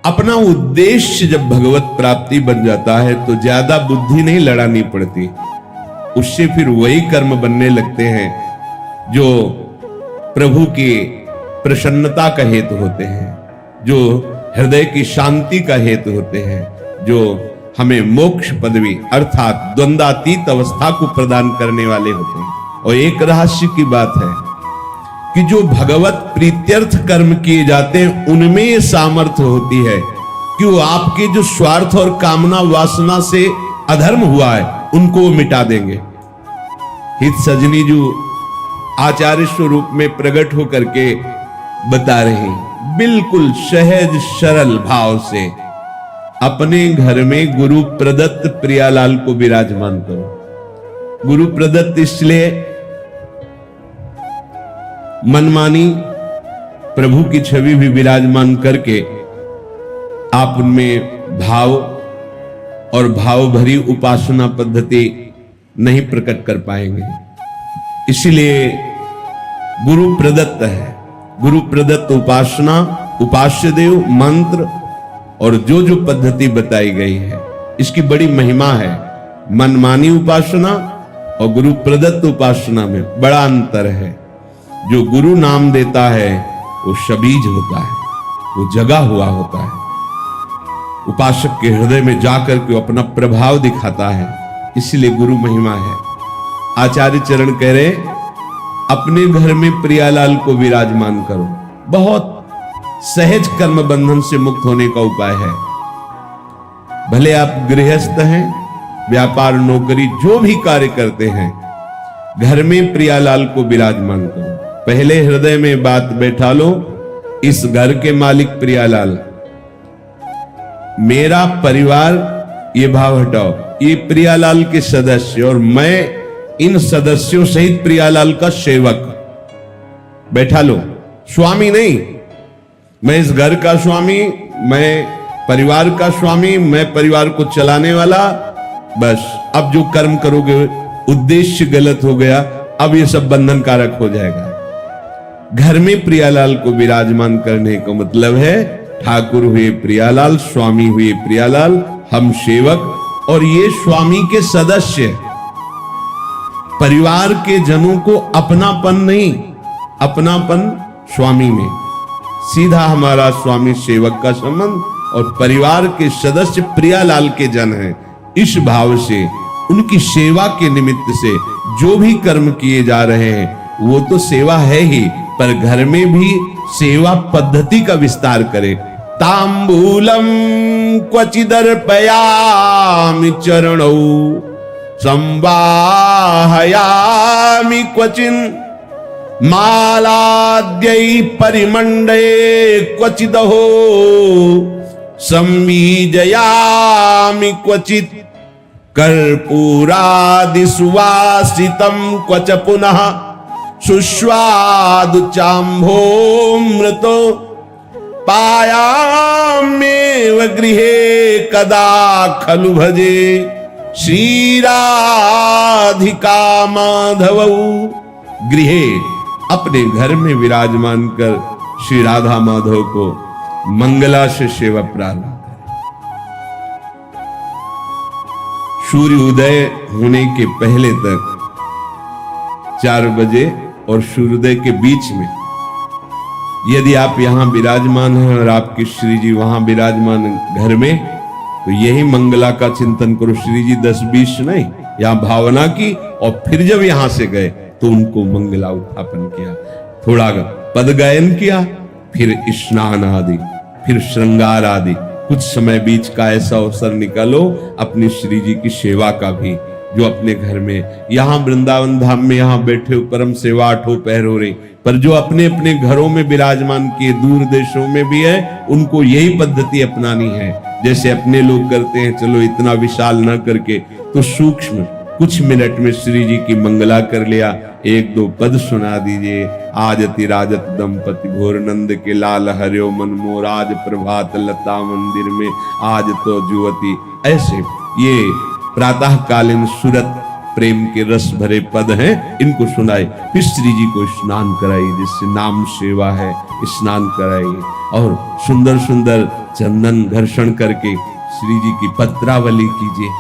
अपना उद्देश्य जब भगवत प्राप्ति बन जाता है तो ज्यादा बुद्धि नहीं लड़ानी पड़ती, उससे फिर वही कर्म बनने लगते हैं जो प्रभु की प्रसन्नता का हेतु होते हैं, जो हृदय की शांति का हेतु होते हैं, जो हमें मोक्ष पदवी अर्थात द्वंद्वातीत अवस्था को प्रदान करने वाले होते हैं। और एक रहस्य की बात है कि जो भगवत प्रीत्यर्थ कर्म किए जाते हैं उनमें ये सामर्थ्य होती है कि वो आपके जो स्वार्थ और कामना वासना से अधर्म हुआ है उनको वो मिटा देंगे। हित सजनी जो आचार्य स्वरूप में प्रकट होकर के बता रहे हैं, बिल्कुल सहज सरल भाव से अपने घर में गुरु प्रदत्त प्रियालाल को विराजमान करो। गुरु प्रदत्त इसलिए मनमानी प्रभु की छवि भी विराजमान करके आप उनमें भाव और भाव भरी उपासना पद्धति नहीं प्रकट कर पाएंगे, इसलिए गुरु प्रदत्त है। गुरु प्रदत्त उपासना, उपास्य देव मंत्र और जो पद्धति बताई गई है इसकी बड़ी महिमा है। मनमानी उपासना और गुरु प्रदत्त उपासना में बड़ा अंतर है। जो गुरु नाम देता है वो शबीज होता है, वो जगा हुआ होता है, उपासक के हृदय में जाकर के अपना प्रभाव दिखाता है, इसलिए गुरु महिमा है। आचार्य चरण कह रहे अपने घर में प्रियालाल को विराजमान करो, बहुत सहज कर्म बंधन से मुक्त होने का उपाय है। भले आप गृहस्थ हैं, व्यापार नौकरी जो भी कार्य करते हैं, घर में प्रियालाल को विराजमान करो। पहले हृदय में बात बैठा लो, इस घर के मालिक प्रियालाल, मेरा परिवार, ये भाव हटाओ, ये प्रियालाल के सदस्य और मैं इन सदस्यों सहित प्रियालाल का सेवक। बैठा लो, स्वामी नहीं, मैं इस घर का स्वामी, मैं परिवार का स्वामी, मैं परिवार को चलाने वाला। बस अब जो कर्म करोगे उद्देश्य गलत हो गया, अब ये सब बंधन कारक हो जाएगा। घर में प्रियालाल को विराजमान करने का मतलब है ठाकुर हुए प्रियालाल, स्वामी हुए प्रियालाल, हम सेवक और ये स्वामी के सदस्य। परिवार के जनों को अपनापन नहीं, अपनापन स्वामी में, सीधा हमारा स्वामी सेवक का संबंध और परिवार के सदस्य प्रियालाल के जन हैं। इस भाव से उनकी सेवा के निमित्त से जो भी कर्म किए जा रहे हैं वो तो सेवा है ही, पर घर में भी सेवा पद्धति का विस्तार करें। तांबूलम क्वचिदर्पयामि चरणौ संवाहयामि क्वचिन मालाद्यै परिमण्डे क्वचिदहो संवीजयामि क्वचित् कर्पूरादि सुवासितं क्वच पुनः सुस्वादु चाम्भोमृतो पायाम्येव गृहे कदा खलु भजे श्रीराधिका माधवौ। गृहे अपने घर में विराजमान कर श्री राधा माधव को मंगला से सेवा प्रारंभ करें। सूर्य उदय होने के पहले तक 4 बजे और सूर्योदय के बीच में यदि आप यहां विराजमान हैं और आपके श्री जी वहां विराजमान घर में, तो यही मंगला का चिंतन करो। श्री जी 10-20 नहीं, यहां भावना की और फिर जब यहां से गए तो उनको मंगला उत्थापन किया, थोड़ा पद गायन किया, फिर स्नान आदि, फिर श्रृंगार आदि, कुछ समय बीच का ऐसा अवसर निकालो अपनी श्री जी की सेवा का भी, जो अपने घर में, यहां वृंदावन धाम में यहां बैठे परम सेवा 8 पहर हो रही, पर जो अपने अपने घरों में विराजमान किए दूर देशों में भी है, उनको यही पद्धति अपनानी है। जैसे अपने लोग करते हैं, चलो इतना विशाल न करके तो सूक्ष्म कुछ मिनट में श्री जी की मंगला कर लिया, 1-2 पद सुना दीजिए। आज अति राजत दंपति घोर नंद के लाल हरियो मन मोर, आज प्रभात लता मंदिर में आज तो जुवती। ऐसे ये प्रातः कालीन सुरत प्रेम के रस भरे पद हैं, इनको सुनाए, फिर श्री जी को स्नान कराई, जिससे नाम सेवा है, स्नान कराइए और सुंदर सुंदर चंदन घर्षण करके श्री जी की पत्रावली कीजिए,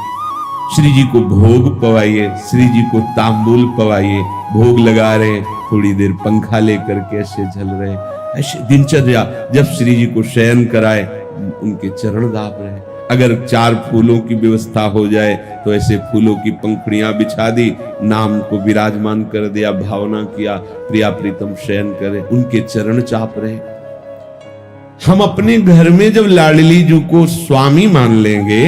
श्री जी को भोग पवाइए, श्री जी को तांबूल पवाइए। भोग लगा रहे, थोड़ी देर पंखा लेकर के ऐसे झल रहे, ऐसे दिनचर्या। जब श्री जी को शयन कराए उनके चरण दाब रहे। अगर 4 फूलों की व्यवस्था हो जाए तो ऐसे फूलों की पंखुड़ियां बिछा दी, नाम को विराजमान कर दिया, भावना किया, प्रिया प्रीतम शयन करे, उनके चरण चाप रहे। हम अपने घर में जब लाडली जी को स्वामी मान लेंगे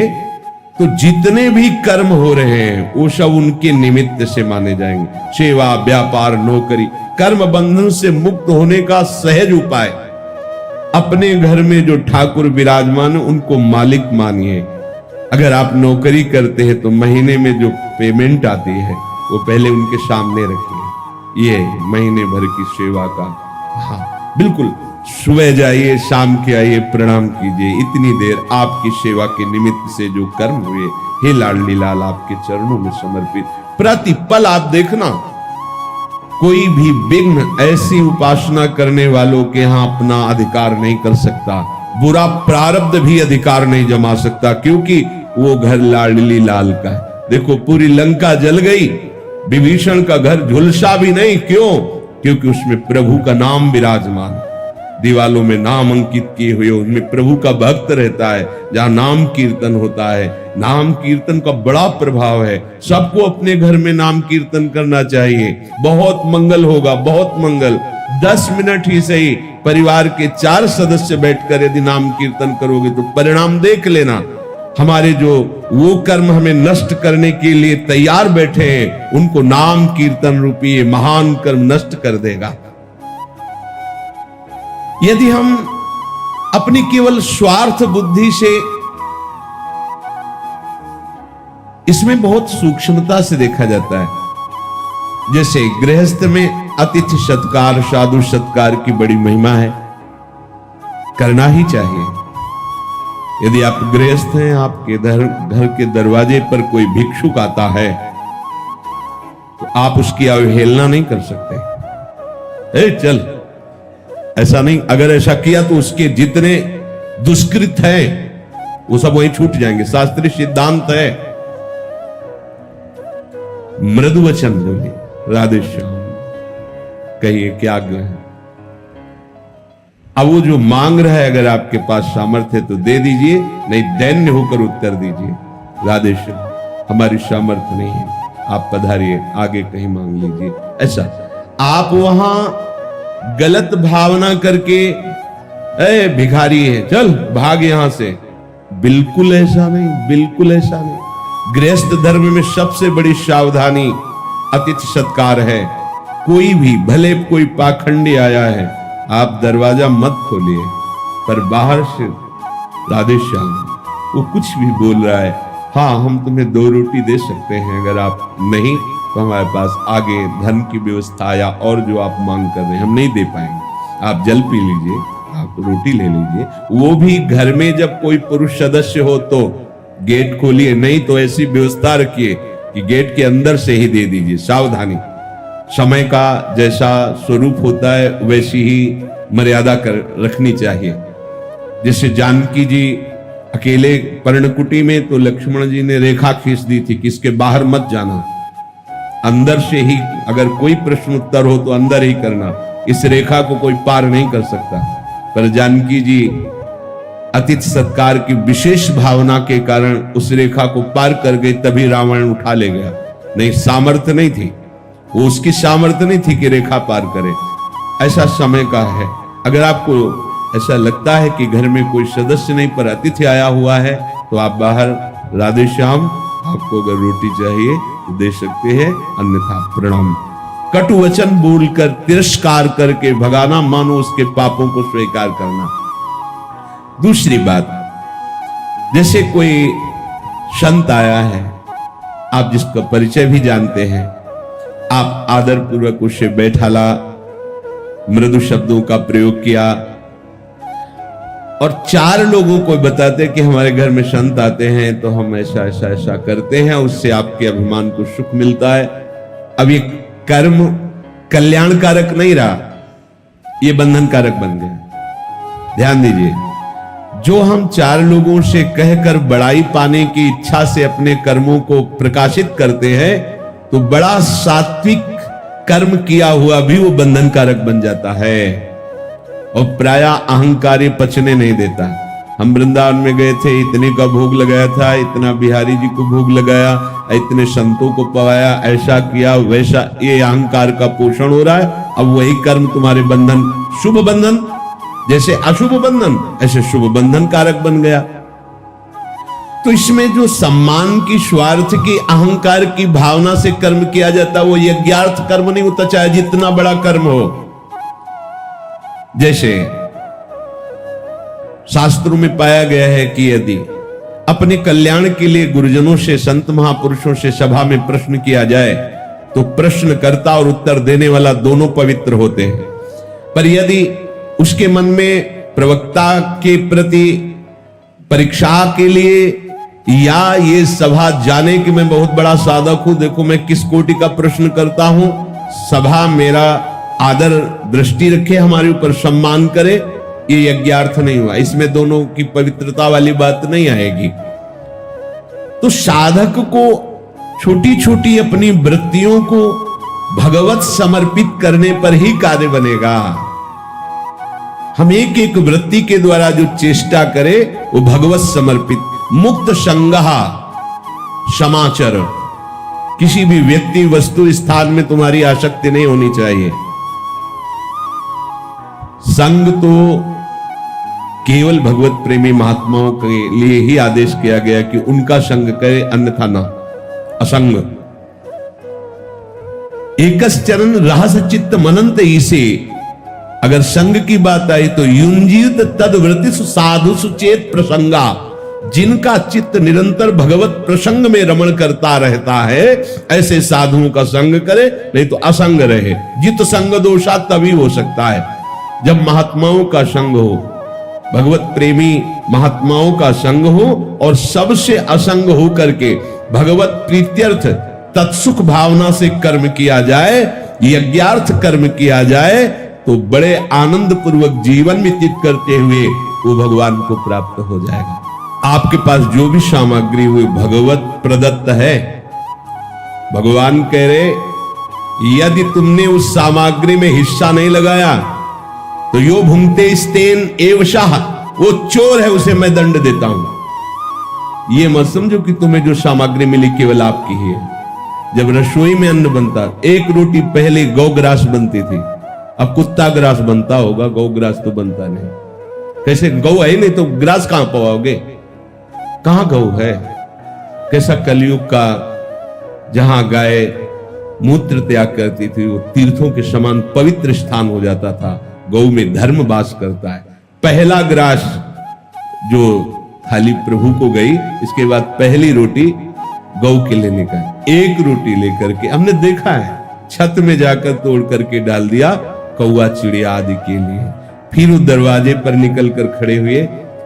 तो जितने भी कर्म हो रहे हैं वो सब उनके निमित्त से माने जाएंगे। सेवा, व्यापार, नौकरी, कर्म बंधन से मुक्त होने का सहज उपाय। अपने घर में जो ठाकुर विराजमान उनको मालिक मानिए। अगर आप नौकरी करते हैं तो महीने में जो पेमेंट आती है वो पहले उनके सामने रखिए। ये महीने भर की सेवा का, हाँ बिल्कुल, सुबह जाइए, शाम के आइए, प्रणाम कीजिए। इतनी देर आपकी सेवा के निमित्त से जो कर्म हुए, हे लाडली लाल आपके चरणों में समर्पित। प्रतिपल आप देखना, कोई भी विघ्न ऐसी उपासना करने वालों के यहां अपना अधिकार नहीं कर सकता। बुरा प्रारब्ध भी अधिकार नहीं जमा सकता, क्योंकि वो घर लाडली लाल का है। देखो पूरी लंका जल गई, विभीषण का घर झुलसा भी नहीं। क्यों? क्योंकि उसमें प्रभु का नाम विराजमान। दीवालों में नाम अंकित किए हुए, उनमें प्रभु का भक्त रहता है। जहां नाम कीर्तन होता है, नाम कीर्तन का बड़ा प्रभाव है। सबको अपने घर में नाम कीर्तन करना चाहिए, बहुत मंगल होगा, बहुत मंगल। 10 मिनट ही सही, परिवार के 4 सदस्य बैठकर यदि नाम कीर्तन करोगे तो परिणाम देख लेना। हमारे जो वो कर्म हमें नष्ट करने के लिए तैयार बैठे हैं, उनको नाम कीर्तन रूपी महान कर्म नष्ट कर देगा। यदि हम अपनी केवल स्वार्थ बुद्धि से, इसमें बहुत सूक्ष्मता से देखा जाता है। जैसे गृहस्थ में अतिथि सत्कार, साधु सत्कार की बड़ी महिमा है, करना ही चाहिए। यदि आप गृहस्थ हैं, आपके घर के दरवाजे पर कोई भिक्षुक आता है तो आप उसकी अवहेलना नहीं कर सकते। ए चल, ऐसा नहीं। अगर ऐसा किया तो उसके जितने दुष्कृत हैं वो सब वहीं छूट जाएंगे। शास्त्रीय सिद्धांत है। मृदु वचन बोलिए, राधे श्याम कहिए, क्या आज्ञा है। अब वो जो मांग रहा है, अगर आपके पास सामर्थ्य है तो दे दीजिए, नहीं दैन्य होकर उत्तर दीजिए, राधे श्याम हमारी सामर्थ्य नहीं है, आप पधारिए, आगे कहीं मांग लीजिए। ऐसा आप वहां गलत भावना करके, ए भिखारी है चल भाग यहां से, बिल्कुल ऐसा नहीं, बिल्कुल ऐसा नहीं। गृहस्थ धर्म में सबसे बड़ी सावधानी अतिथि सत्कार है। कोई भी, भले कोई पाखंडी आया है, आप दरवाजा मत खोलिए, पर बाहर से राधे श्याम, वो कुछ भी बोल रहा है, हाँ हम तुम्हें 2 रोटी दे सकते हैं, अगर आप नहीं तो हमारे पास आगे धन की व्यवस्था या और जो आप मांग कर रहे हैं हम नहीं दे पाएंगे, आप जल पी लीजिए, आप रोटी ले लीजिए। वो भी घर में जब कोई पुरुष सदस्य हो तो गेट खोलिए, नहीं तो ऐसी व्यवस्था रखिए कि गेट के अंदर से ही दे दीजिए। सावधानी, समय का जैसा स्वरूप होता है वैसी ही मर्यादा कर रखनी चाहिए। जैसे जानकी जी अकेले पर्णकुटी में, तो लक्ष्मण जी ने रेखा खींच दी थी कि इसके बाहर मत जाना, अंदर से ही, अगर कोई प्रश्न उत्तर हो तो अंदर ही करना, इस रेखा को कोई पार नहीं कर सकता। पर जानकी जी अतिथि सत्कार की विशेष भावना के कारण उस रेखा को पार कर गई, तभी रावण उठा ले गया, नहीं सामर्थ्य नहीं थी, वो उसकी सामर्थ्य नहीं थी कि रेखा पार करे। ऐसा समय का है। अगर आपको ऐसा लगता है कि घर में कोई सदस्य नहीं पर अतिथि आया हुआ है तो आप बाहर, राधे श्याम, आपको अगर रोटी चाहिए तो दे सकते हैं, अन्यथा प्रणाम। कटु वचन बोलकर तिरस्कार करके भगाना मानो उसके पापों को स्वीकार करना। दूसरी बात, जैसे कोई संत आया है, आप जिसका परिचय भी जानते हैं, आप आदर पूर्वक उससे बैठाला, मृदु शब्दों का प्रयोग किया और 4 लोगों को बताते कि हमारे घर में संत आते हैं तो हम ऐसा ऐसा ऐसा करते हैं, उससे आपके अभिमान को सुख मिलता है। अब ये कर्म कल्याणकारक नहीं रहा, ये बंधन कारक बन गया। ध्यान दीजिए, जो हम चार लोगों से कहकर बड़ाई पाने की इच्छा से अपने कर्मों को प्रकाशित करते हैं, तो बड़ा सात्विक कर्म किया हुआ भी वो बंधन कारक बन जाता है और प्रायः अहंकारी पचने नहीं देता। हम वृंदावन में गए थे, इतने का भोग लगाया था, इतना बिहारी जी को भोग लगाया, इतने संतों को पवाया, ऐसा किया वैसा, ये अहंकार का पोषण हो रहा है। अब वही कर्म तुम्हारे बंधन, शुभ बंधन जैसे अशुभ बंधन, ऐसे शुभ बंधन कारक बन गया। तो इसमें जो सम्मान की, स्वार्थ की, अहंकार की भावना से कर्म किया जाता है, वो यज्ञार्थ कर्म नहीं होता, चाहे जितना बड़ा कर्म हो। जैसे शास्त्रों में पाया गया है कि यदि अपने कल्याण के लिए गुरुजनों से, संत महापुरुषों से सभा में प्रश्न किया जाए, तो प्रश्नकर्ता और उत्तर देने वाला दोनों पवित्र होते हैं। पर यदि उसके मन में प्रवक्ता के प्रति परीक्षा के लिए, या ये सभा जाने कि मैं बहुत बड़ा साधक हूं, देखो मैं किस कोटि का प्रश्न करता हूं, सभा मेरा आदर दृष्टि रखे, हमारे ऊपर सम्मान करे, ये यज्ञार्थ नहीं हुआ। इसमें दोनों की पवित्रता वाली बात नहीं आएगी। तो साधक को छोटी छोटी अपनी वृत्तियों को भगवत समर्पित करने पर ही कार्य बनेगा। हम एक एक वृत्ति के द्वारा जो चेष्टा करे वो भगवत समर्पित, मुक्त संगहा समाचर, किसी भी व्यक्ति वस्तु स्थान में तुम्हारी आसक्ति नहीं होनी चाहिए। संग तो केवल भगवत प्रेमी महात्माओं के लिए ही आदेश किया गया कि उनका संग करे, अन्यथा ना। असंग एकश्चरण रहस चित्त मनंत ईसे, अगर संग की बात आई तो युंजीत तदवृत्ति साधु सुचेत प्रसंगा, जिनका चित्त निरंतर भगवत प्रसंग में रमण करता रहता है, ऐसे साधुओं का संग करे, नहीं तो असंग रहे। जित संग दोषा तभी हो सकता है जब महात्माओं का संग हो, भगवत प्रेमी महात्माओं का संग हो, और सबसे असंग हो करके भगवत प्रीत्यर्थ तत्सुख भावना से कर्म किया जाए, यज्ञार्थ कर्म किया जाए, तो बड़े आनंद पूर्वक जीवन व्यतीत करते हुए वो भगवान को प्राप्त हो जाएगा। आपके पास जो भी सामग्री हुई भगवत प्रदत्त है। भगवान कह रहे, यदि तुमने उस सामग्री में हिस्सा नहीं लगाया तो यो भुंगते स्तेन एवशाह, वो चोर है, उसे मैं दंड देता हूं। ये मत समझो कि तुम्हें जो सामग्री मिली केवल आपकी ही है। जब रसोई में अन्न बनता, एक रोटी पहले गौग्रास बनती थी, अब कुत्ता ग्रास बनता होगा, गौग्रास तो बनता नहीं। कैसे? गौ है नहीं तो ग्रास कहां पाओगे? कहां गौ है? कैसा कलयुग का, जहां गाय मूत्र त्याग करती थी, वो तीर्थों के समान पवित्र स्थान हो जाता था। गौ में धर्म वास करता है। पहला ग्रास जो थाली प्रभु को गई, इसके बाद पहली रोटी गौ के लिए निकाली। एक रोटी लेकर के हमने देखा है, छत में जाकर तोड़ करके डाल दिया कौआ चिड़िया आदि के लिए। फिर उस दरवाजे पर निकल कर खड़े हुए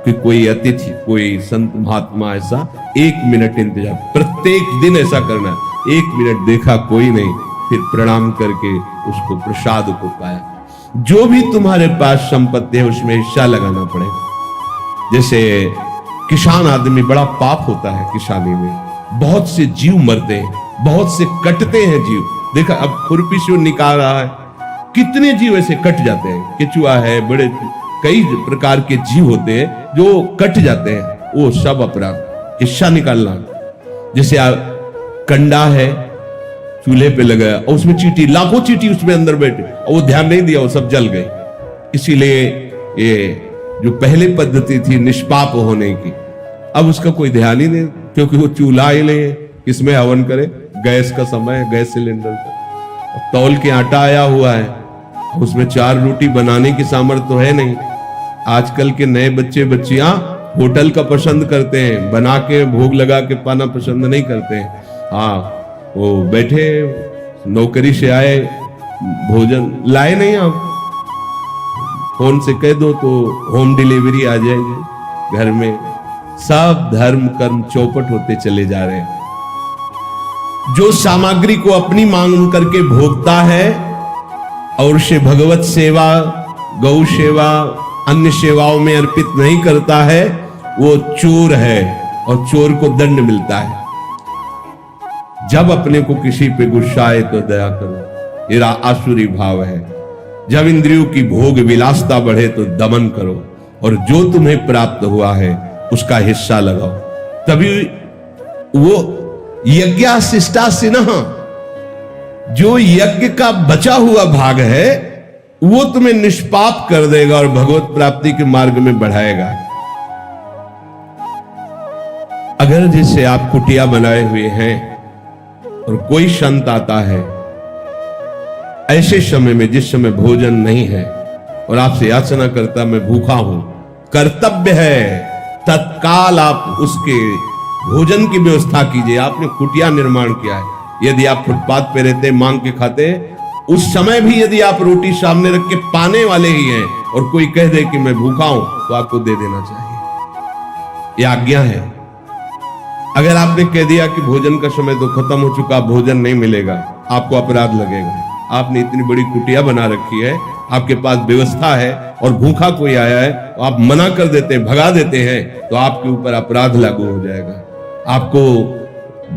कि कोई अतिथि, कोई संत महात्मा, ऐसा 1 मिनट इंतजार, प्रत्येक दिन ऐसा करना। 1 मिनट देखा कोई नहीं, फिर प्रणाम करके उसको प्रसाद को पाया। जो भी तुम्हारे पास संपत्ति है उसमें हिस्सा लगाना पड़ेगा। जैसे किसान आदमी, बड़ा पाप होता है किसानी में, बहुत से जीव मरते हैं, बहुत से कटते हैं जीव। देखा, अब खुरपी से निकाल रहा है, कितने जीव ऐसे कट जाते हैं। केचुआ है, बड़े कई प्रकार के जीव होते हैं जो कट जाते हैं, वो सब अपराध, हिस्सा निकालना। जैसे कंडा है, चूल्हे पे लगाया और उसमें चींटी, लाखों चींटी उसमें अंदर बैठे, और वो ध्यान नहीं दिया, वो सब जल गए। इसीलिए ये जो पहले पद्धति थी निष्पाप होने की, अब उसका कोई ध्यान ही नहीं, क्योंकि वो चूल्हा ही नहीं है, किसमें हवन करे? गैस का समय है, गैस सिलेंडर का, तौल के आटा आया हुआ है, उसमें 4 रोटी बनाने की सामर्थ्य तो है नहीं। आजकल के नए बच्चे बच्चियां होटल का पसंद करते हैं, बना के भोग लगा के पाना पसंद नहीं करते हैं। हाँ, वो बैठे नौकरी से आए, भोजन लाए नहीं, आप फोन से कह दो तो होम डिलीवरी आ जाएगी घर में। सब धर्म कर्म चौपट होते चले जा रहे हैं। जो सामग्री को अपनी मांग करके भोगता है और उसे भगवत सेवा गौ सेवा अन्य सेवाओं में अर्पित नहीं करता है वो चोर है और चोर को दंड मिलता है। जब अपने को किसी पे गुस्सा आए तो दया करो, ये आसुरी भाव है। जब इंद्रियों की भोग विलासता बढ़े तो दमन करो, और जो तुम्हें प्राप्त हुआ है उसका हिस्सा लगाओ। तभी वो यज्ञाशिष्टासिनः, जो यज्ञ का बचा हुआ भाग है वो तुम्हें निष्पाप कर देगा और भगवत प्राप्ति के मार्ग में बढ़ाएगा। अगर जैसे आप कुटिया बनाए हुए हैं और कोई संत आता है ऐसे समय में जिस समय भोजन नहीं है और आपसे याचना करता मैं भूखा हूं, कर्तव्य है तत्काल आप उसके भोजन की व्यवस्था कीजिए। आपने कुटिया निर्माण किया है, यदि आप फुटपाथ पे रहते मांग के खाते, उस समय भी यदि आप रोटी सामने रख के पाने वाले ही हैं और कोई कह दे कि मैं भूखा हूं तो आपको दे देना चाहिए, यह आज्ञा है। अगर आपने कह दिया कि भोजन का समय तो खत्म हो चुका, भोजन नहीं मिलेगा, आपको अपराध लगेगा। आपने इतनी बड़ी कुटिया बना रखी है, आपके पास व्यवस्था है और भूखा कोई आया है तो आप मना कर देते हैं, भगा देते हैं, तो आपके ऊपर अपराध लागू हो जाएगा, आपको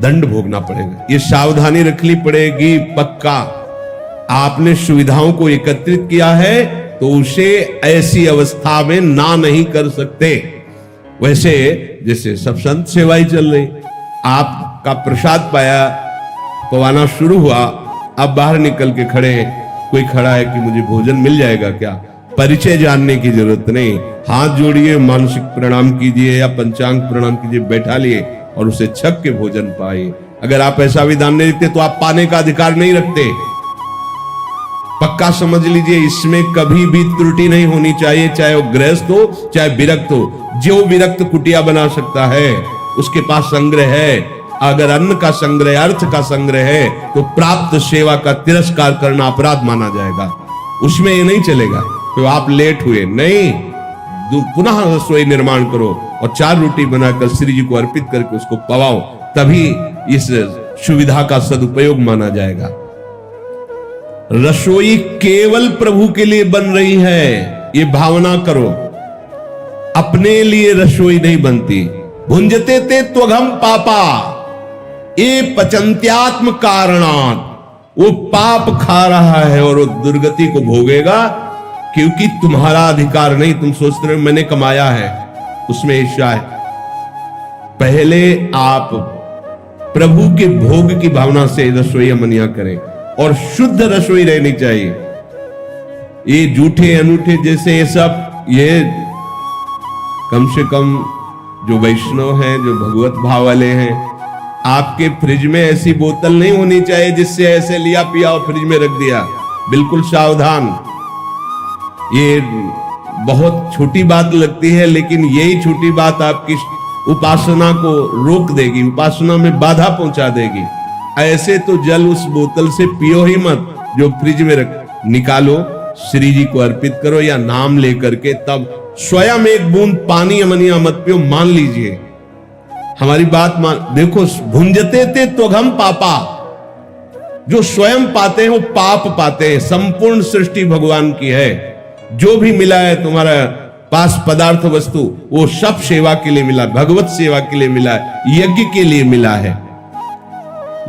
दंड भोगना पड़ेगा। ये सावधानी रखनी पड़ेगी पक्का। आपने सुविधाओं को एकत्रित किया है तो उसे ऐसी अवस्था में ना नहीं कर सकते। वैसे जैसे सब संत सेवाई चल रही, आपका प्रसाद पाया, पवाना शुरू हुआ, आप बाहर निकल के खड़े हैं, कोई खड़ा है कि मुझे भोजन मिल जाएगा क्या, परिचय जानने की जरूरत नहीं, हाथ जोड़िए, मानसिक प्रणाम कीजिए या पंचांग प्रणाम कीजिए, बैठा लिए और उसे छक के भोजन पाइए। अगर आप ऐसा विधान नहीं रखते तो आप पाने का अधिकार नहीं रखते। पक्का समझ लीजिए, इसमें कभी भी त्रुटि नहीं होनी चाहिए, चाहे वो गृहस्थ हो चाहे विरक्त हो। जो विरक्त कुटिया बना सकता है उसके पास संग्रह है। अगर अन्न का संग्रह, अर्थ का संग्रह है तो प्राप्त सेवा का तिरस्कार करना अपराध माना जाएगा। उसमें ये नहीं चलेगा तो आप लेट हुए, नहीं, पुनः रसोई निर्माण करो और 4 रोटी बनाकर श्री जी को अर्पित करके उसको पवाओ, तभी इस सुविधा का सदुपयोग माना जाएगा। रसोई केवल प्रभु के लिए बन रही है, ये भावना करो। अपने लिए रसोई नहीं बनती। भुंजते ते त्वघम पापा ये पचंत्यात्म कारणात्, वो पाप खा रहा है और वो दुर्गति को भोगेगा क्योंकि तुम्हारा अधिकार नहीं। तुम सोचते हो मैंने कमाया है, उसमें हिस्सा है। पहले आप प्रभु के भोग की भावना से रसोई अमनिया करें और शुद्ध रसोई रहनी चाहिए। ये जूठे अनूठे जैसे ये सब, ये कम से कम जो वैष्णव हैं, जो भगवत भाव वाले हैं, आपके फ्रिज में ऐसी बोतल नहीं होनी चाहिए जिससे ऐसे लिया पिया और फ्रिज में रख दिया। बिल्कुल सावधान। ये बहुत छोटी बात लगती है लेकिन यही छोटी बात आपकी उपासना को रोक देगी, उपासना में बाधा पहुंचा देगी। ऐसे तो जल उस बोतल से पियो ही मत जो फ्रिज में रख, निकालो, श्री जी को अर्पित करो या नाम लेकर के, तब स्वयं एक बूंद पानी अमनिया मत पियो। मान लीजिए, हमारी बात मान, देखो, भुंजते ते त्वघम पापा, जो स्वयं पाते हैं वो पाप पाते हैं। संपूर्ण सृष्टि भगवान की है। जो भी मिला है तुम्हारा पास पदार्थ वस्तु, वो सब सेवा के लिए मिला, भगवत सेवा के लिए मिला है, यज्ञ के लिए मिला है।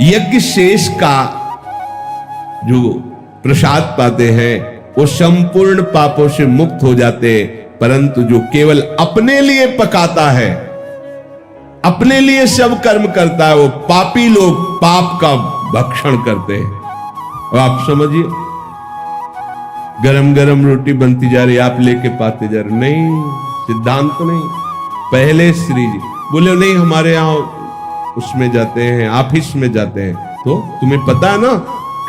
यज्ञ शेष का जो प्रसाद पाते हैं वो संपूर्ण पापों से मुक्त हो जाते हैं। परंतु जो केवल अपने लिए पकाता है, अपने लिए सब कर्म करता है, वो पापी लोग पाप का भक्षण करते हैं। और आप समझिए, गरम गरम रोटी बनती जा रही, आप लेके पाते जा रहे, नहीं, सिद्धांत तो नहीं। पहले श्री जी बोले नहीं, हमारे यहां उसमें जाते हैं, ऑफिस में जाते हैं, तो तुम्हें पता है ना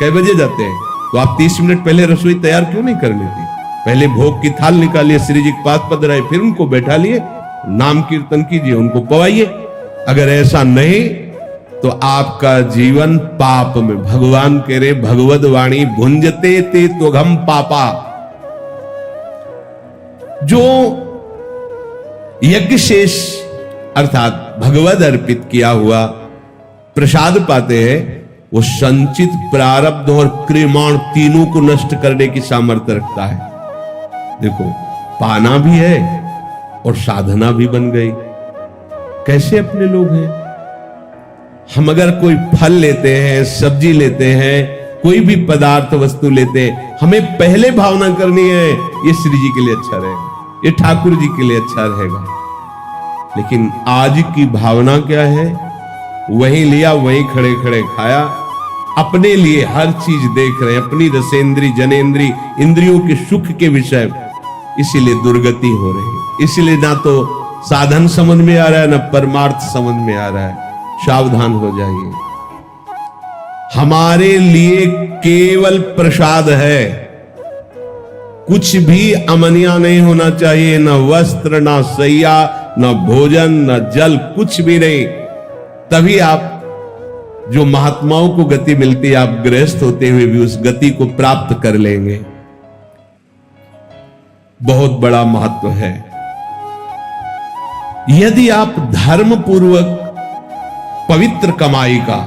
कै बजे जाते हैं, तो आप 30 मिनट पहले रसोई तैयार क्यों नहीं कर लेती? पहले भोग की थाल निकालिए, श्री जी के पास पधराए, फिर उनको बैठा लिए, नाम कीर्तन कीजिए, उनको पवाइए। अगर ऐसा नहीं तो आपका जीवन पाप में, भगवान कह रहे भगवद वाणी भुंजते ते त्वघम पापा, जो यज्ञ शेष अर्थात भगवद अर्पित किया हुआ प्रसाद पाते हैं, वो संचित प्रारब्ध और क्रियमाण तीनों को नष्ट करने की सामर्थ्य रखता है। देखो, पाना भी है और साधना भी बन गई। कैसे अपने लोग हैं? हम अगर कोई फल लेते हैं, सब्जी लेते हैं, कोई भी पदार्थ वस्तु लेते हैं, हमें पहले भावना करनी है ये श्री जी के लिए अच्छा रहेगा, ये ठाकुर जी के लिए अच्छा रहेगा। लेकिन आज की भावना क्या है? वहीं लिया, वहीं खड़े खड़े खाया, अपने लिए हर चीज देख रहे हैं, अपनी रसेंद्री जनेंद्री इंद्रियों के सुख के विषय, इसीलिए दुर्गति हो रही है। इसलिए ना तो साधन समझ में आ रहा है, ना परमार्थ समझ में आ रहा है। सावधान हो जाइए। हमारे लिए केवल प्रसाद है, कुछ भी अमनिया नहीं होना चाहिए, ना वस्त्र, ना सैया, ना भोजन, ना जल, कुछ भी नहीं। तभी आप जो महात्माओं को गति मिलती है, आप गृहस्थ होते हुए भी उस गति को प्राप्त कर लेंगे। बहुत बड़ा महत्व है। यदि आप धर्म पूर्वक पवित्र कमाई का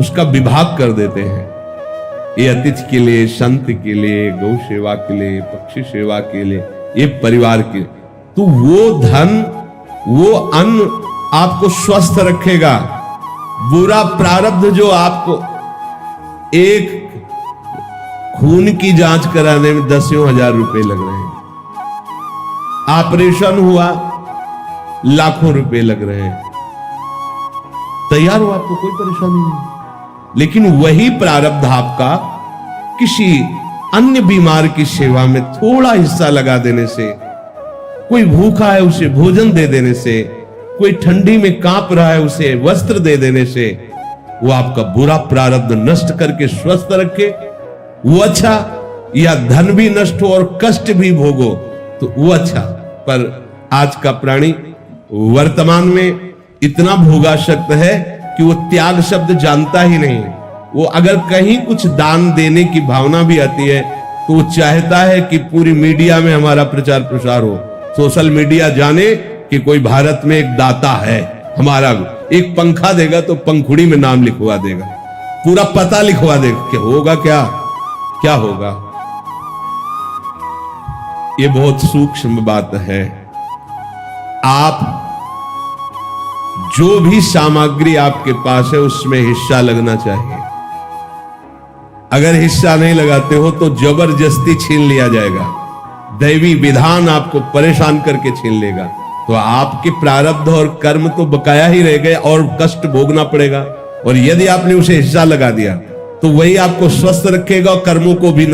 उसका विभाग कर देते हैं, ये अतिथि के लिए, संत के लिए, गौ सेवा के लिए, पक्षी सेवा के लिए, ये परिवार के, तो वो धन, वो अन्न आपको स्वस्थ रखेगा। बुरा प्रारब्ध जो आपको, एक खून की जांच कराने में 10,000 रुपए लग रहे हैं, ऑपरेशन हुआ लाखों रुपए लग रहे हैं, तैयार हो, आपको कोई परेशानी नहीं। लेकिन वही प्रारब्ध आपका किसी अन्य बीमार की सेवा में थोड़ा हिस्सा लगा देने से, कोई भूखा है उसे भोजन दे देने से, कोई ठंडी में कांप रहा है उसे वस्त्र दे देने से, वो आपका बुरा प्रारब्ध नष्ट करके स्वस्थ रखे, वो अच्छा। या धन भी नष्ट हो और कष्ट भी भोगो तो वो अच्छा। पर आज का प्राणी वर्तमान में इतना भोगाशक्त है कि वो त्याग शब्द जानता ही नहीं। वो अगर कहीं कुछ दान देने की भावना भी आती है तो वो चाहता है कि पूरी मीडिया में हमारा प्रचार प्रसार हो, सोशल मीडिया जाने कि कोई भारत में एक दाता है हमारा। एक पंखा देगा तो पंखुड़ी में नाम लिखवा देगा, पूरा पता लिखवा देगा। क्या होगा? क्या होगा? ये बहुत सूक्ष्म बात है। आप जो भी सामग्री आपके पास है उसमें हिस्सा लगना चाहिए। अगर हिस्सा नहीं लगाते हो तो जबरदस्ती छीन लिया जाएगा, दैवी विधान आपको परेशान करके छीन लेगा। तो आपके प्रारब्ध और कर्म तो बकाया ही रह गए और कष्ट भोगना पड़ेगा। और यदि आपने उसे हिस्सा लगा दिया तो वही आपको स्वस्थ रखेगा और कर्मों को भी